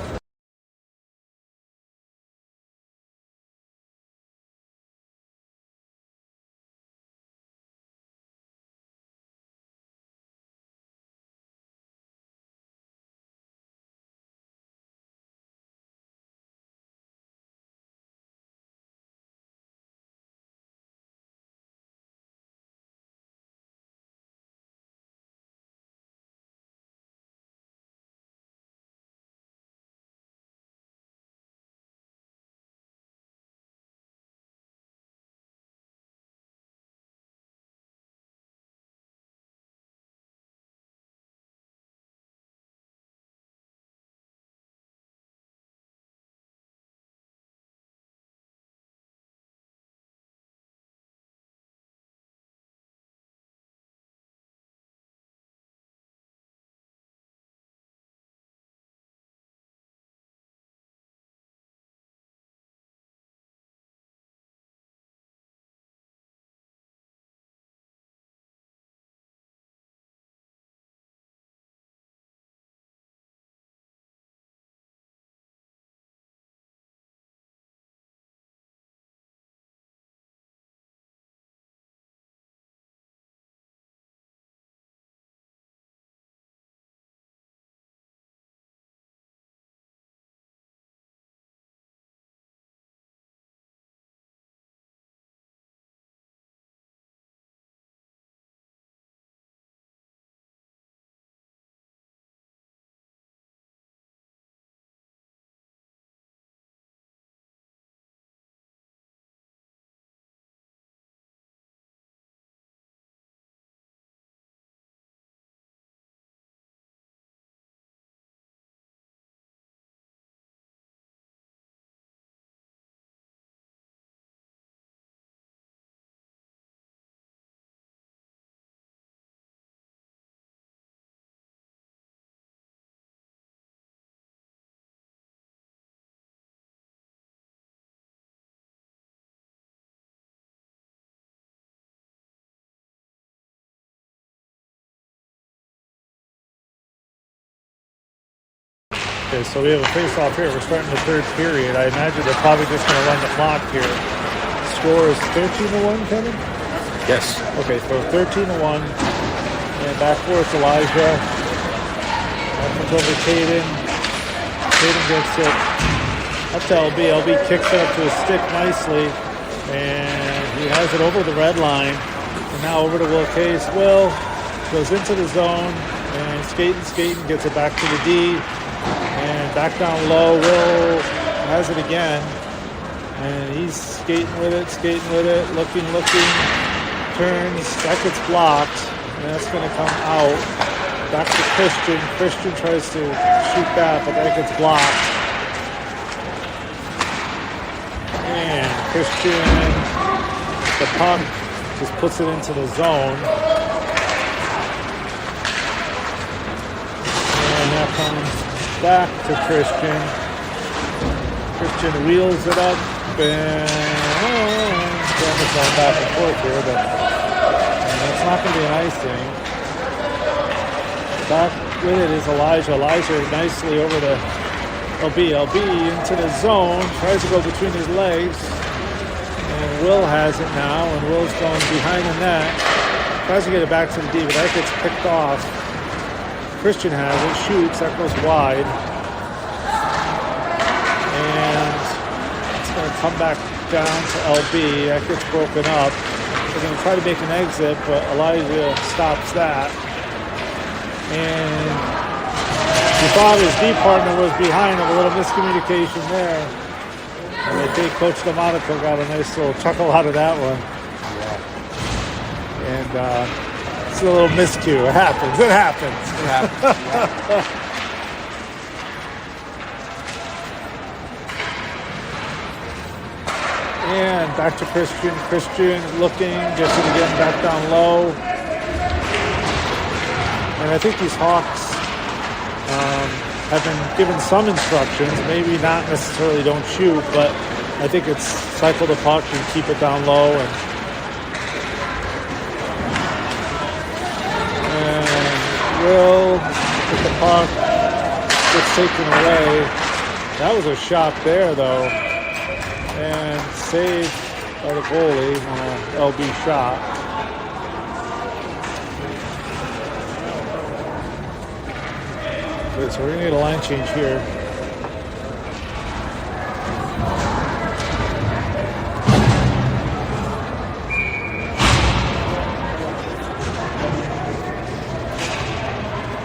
Okay, so we have a face-off here. We're starting the third period. I imagine they're probably just going to run the clock here. Score is 13-1, Kevin? Yes. Okay, so 13-1. And back forth Elijah. That comes over Caden. Caden gets it up to LB. LB kicks it up to his stick nicely. And he has it over the red line. And now over to Will Case. Will goes into the zone. And skating, gets it back to the D. And back down low. Will has it again. And he's skating with it, looking. Turns, that gets blocked. And that's going to come out. Back to Christian. Christian tries to shoot that, but that gets blocked. And Christian, the puck, just puts it into the zone. And that comes back to Christian. Christian wheels it up and it's going back and forth here, but it's not going to be an icing. Back with it is Elijah. Elijah nicely over to LB. LB into the zone, tries to go between his legs, and Will has it now, and Will's going behind the net. Tries to get it back to the D, but that gets picked off. Christian has it, shoots, that goes wide. And it's going to come back down to LB. That gets broken up. They're going to try to make an exit, but Elijah stops that. And he thought his D partner was behind him. A little miscommunication there. And I think Coach DeMonico got a nice little chuckle out of that one. And it's a little miscue. It happens. Yeah. And back to Christian. Christian looking, gets it again back down low. And I think these Hawks have been given some instructions. Maybe not necessarily don't shoot, but I think it's cycle the puck and keep it down low. And Will with the puck gets taken away. That was a shot there, though. And saved by the goalie on an LB shot. Okay, so we're going to get a line change here.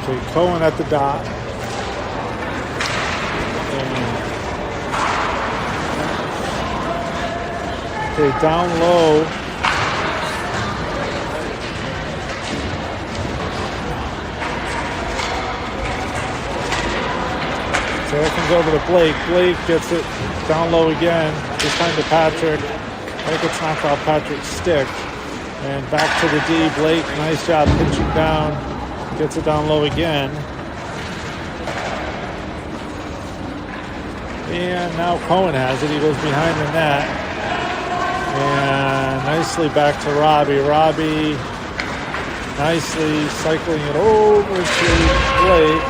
Okay, Cohen at the dot. Okay, down low. So that comes over to Blake. Blake gets it down low again. This time to Patrick. I think it's knocked off Patrick's stick. And back to the D. Blake, nice job pitching down. Gets it down low again. And now Cohen has it. He goes behind the net. And nicely back to Robbie. Robbie nicely cycling it over to Blake.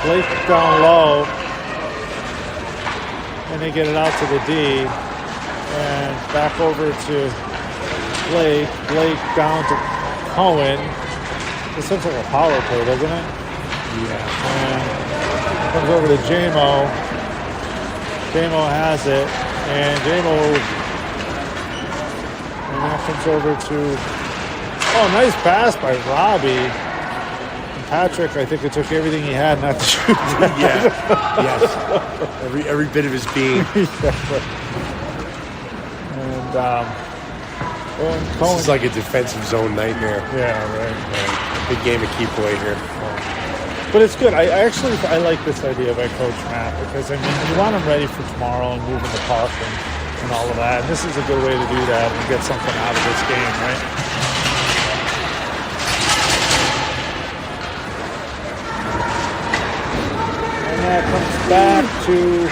Blake down low. And they get it out to the D. And back over to Blake. Blake down to Cohen. This looks like a power play, doesn't it? Yeah. And comes over to J-Mo. J-Mo has it. And J-Mo... And that comes over to... Oh, nice pass by Robbie. And Patrick, I think it took everything he had not to shoot that. Yeah. Yes. Every bit of his being. And This is like a defensive zone nightmare. Yeah, right. Big game of keep away here. But it's good. I like this idea by Coach Matt because, I mean, you want him ready for tomorrow and moving the puck and all of that. And this is a good way to do that and get something out of this game, right? And that comes back to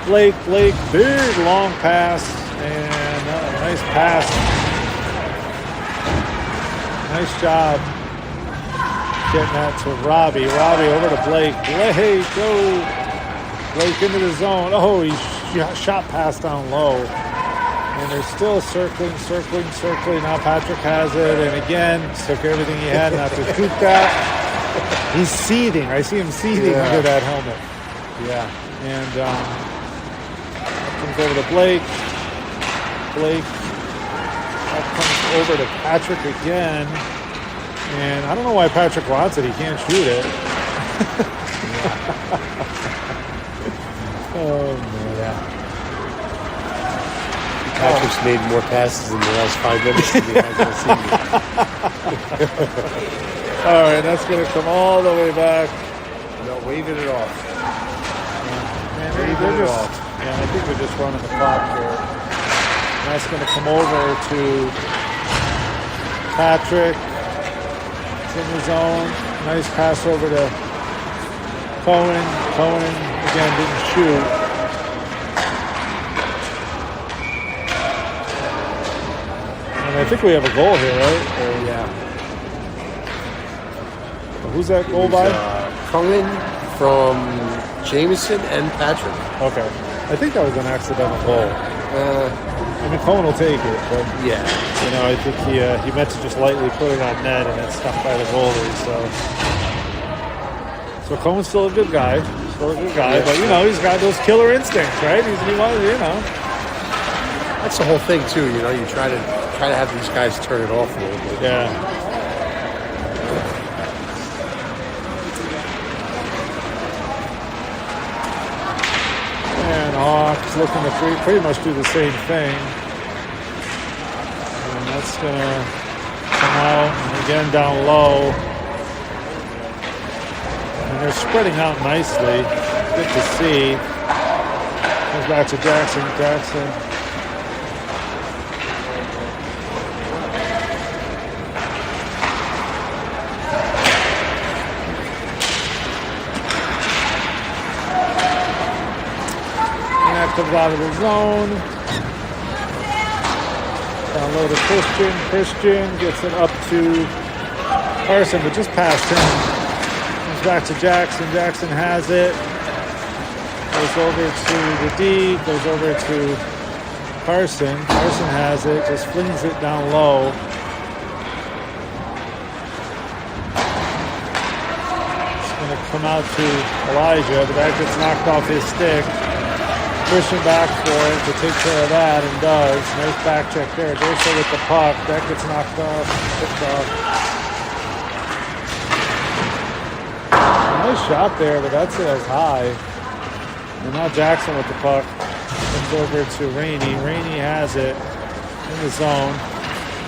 Blake. Blake, big long pass and a nice pass. Nice job getting that to Robbie. Robbie over to Blake. Blake, go. Blake into the zone. Oh, he shot pass down low. And they're still circling. Now Patrick has it. And again, took everything he had not to shoot that. He's seething. I see him seething under that helmet. Yeah. And comes over to Blake. Blake comes over to Patrick again. And I don't know why Patrick wants it. He can't shoot it. Oh, man. Yeah. Patrick's made more passes in the last 5 minutes than he has all season. All right, that's going to come all the way back. No, waving it off. Man, they're just, I think they're just running the clock here. And that's going to come over to Patrick. It's in the zone. Nice pass over to Cohen. Cohen, again, didn't shoot. And I think we have a goal here, right? Yeah. Who's that goal by? Cohen from Jameson and Patrick. Okay. I think that was an accidental goal. I mean, Cohen will take it, but Yeah. you know, I think he meant to just lightly put it on net, and it's stuck by the goalie. So Cohen's still a good guy, but you know, he's got those killer instincts, right? He wanted, you know. That's the whole thing too. You know, you try to have these guys turn it off a little bit. Yeah. And Hawks looking to pretty much do the same thing. And that's going to come out. And again, down low. And they're spreading out nicely. Good to see. Comes back to Jackson. Comes out of the zone. Down low to Christian gets it up to Carson, but just past him. Comes back to Jackson. Jackson has it. Goes over to the D. Goes over to Carson. Carson has it. Just flings it down low. It's going to come out to Elijah, but that gets knocked off his stick. Pushing back for it to take care of that, and does. Nice back check there. Durso with the puck. That gets knocked off. Picked off. Nice shot there, but that's it as high. And now Jackson with the puck. Comes over to Rainey. Rainey has it in the zone.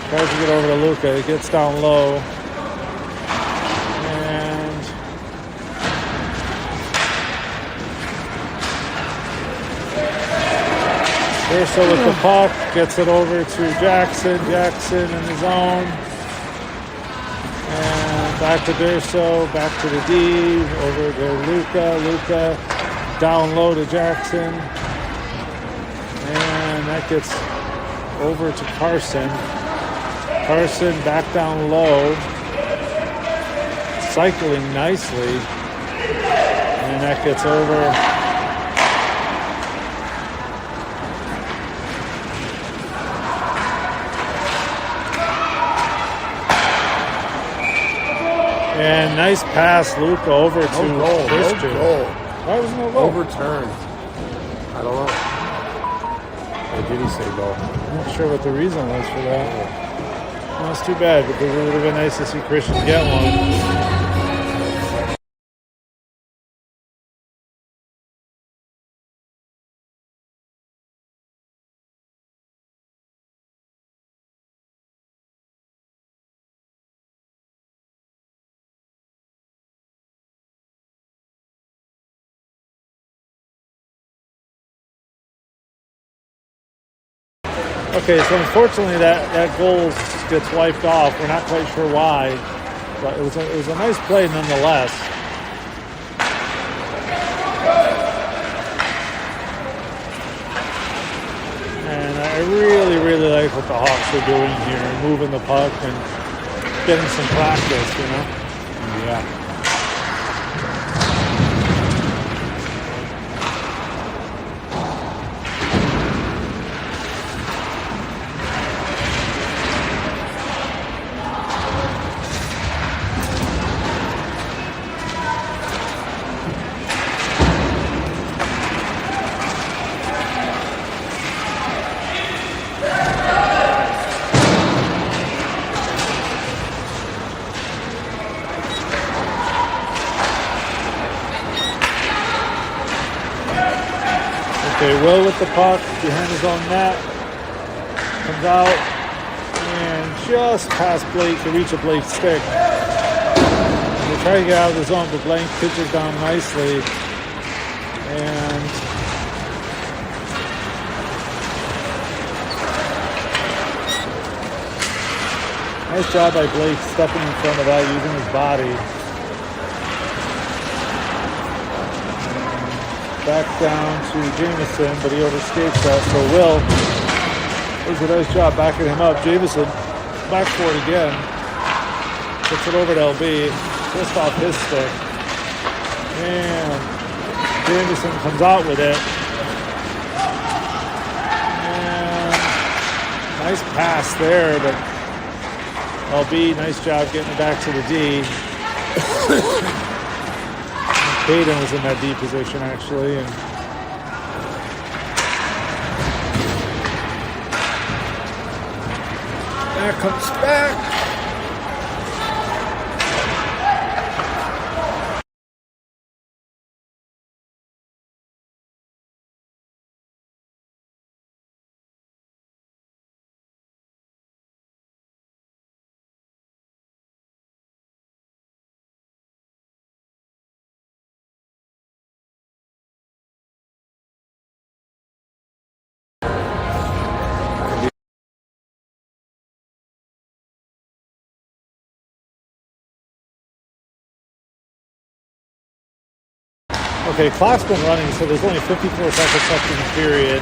Tries to get over to Luca. It gets down low. Durso with the puck, gets it over to Jackson. Jackson in the zone. And back to Durso, back to the D, over to Luca. Luca down low to Jackson. And that gets over to Carson. Carson back down low. Cycling nicely. And that gets over. And nice pass, Luca, over to Christian. No goal. Why was no goal? Overturned. I don't know. Or did he say goal? I'm not sure what the reason was for that. Well, it's too bad, because it would have been nice to see Christian get one. Okay, so unfortunately that goal gets wiped off. We're not quite sure why, but it was a nice play nonetheless. And I really like what the Hawks are doing here, moving the puck and getting some practice, you know? Yeah. Okay, Will with the puck behind his own net. Comes out and just past Blake to reach a Blake stick. They try to get out of the zone, but Blake pitches down nicely. And nice job by Blake stepping in front of that, using his body. Back down to Jameson, but he overskates that. So Will does a nice job backing him up. Jameson back for it again. Puts it over to LB, just off his stick. And Jameson comes out with it. And nice pass there, but LB, nice job getting it back to the D. Caden was in that D position, actually. And that comes back. Okay, clock's been running, so there's only 54 seconds left in the period.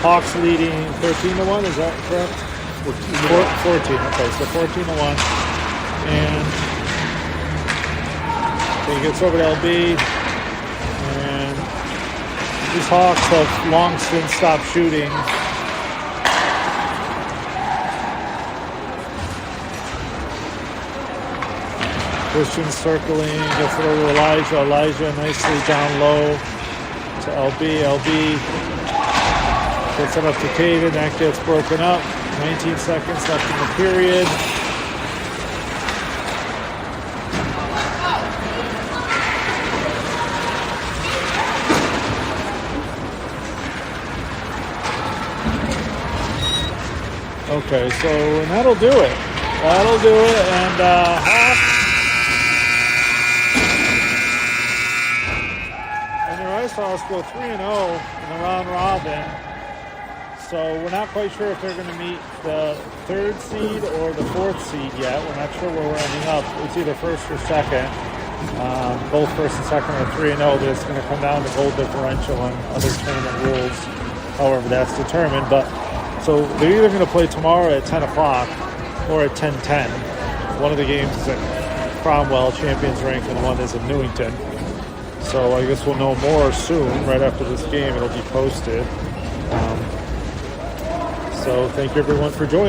Hawks leading 13-1, is that correct? 14. Okay, so 14-1. And he gets over to LB. And these Hawks have long since stopped shooting. Christian circling, gets it over to Elijah. Elijah nicely down low to LB. LB gets it up to Caden. That gets broken up. 19 seconds left in the period. Okay, so and that'll do it. That'll do it. And Hawks. Icehawks go 3-0 in the round robin. So we're not quite sure if they're going to meet the 3rd seed or the 4th seed yet. We're not sure where we're ending up. It's either 1st or 2nd. Both 1st and 2nd are 3-0, but it's going to come down to goal differential and other tournament rules, however that's determined. But so they're either going to play tomorrow at 10 o'clock or at 10:10. One of the games is at Cromwell, Champions Rink, and one is in Newington. So I guess we'll know more soon. Right after this game, it'll be posted. So thank you everyone for joining.